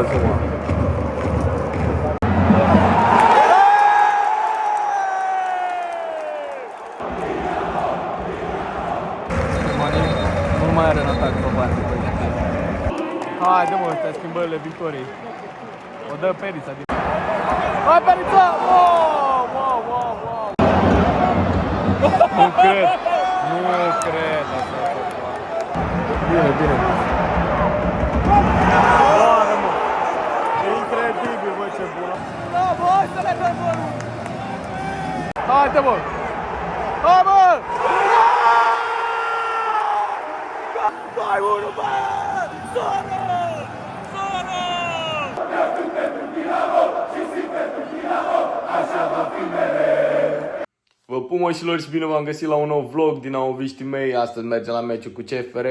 văzut, mă. Nu mai are în atac pe bani. Haide, mă, astea schimbările victoriei. O dă Perița din... Hai, Perița! Wow, wow, wow, wow! Nu cred! Nu cred! Bine, bine. Doamne, mă! E incredibil, bă, ce bună! Da, bă, hai să le dăm, bă! Haide, mă! Hai, bă! Hai, unul, bă! Zoră! Zoră! Vă pup, moșilor, și bine v-am găsit la un nou vlog din Auviștii mei. Astăzi mergem la meciul cu CFR.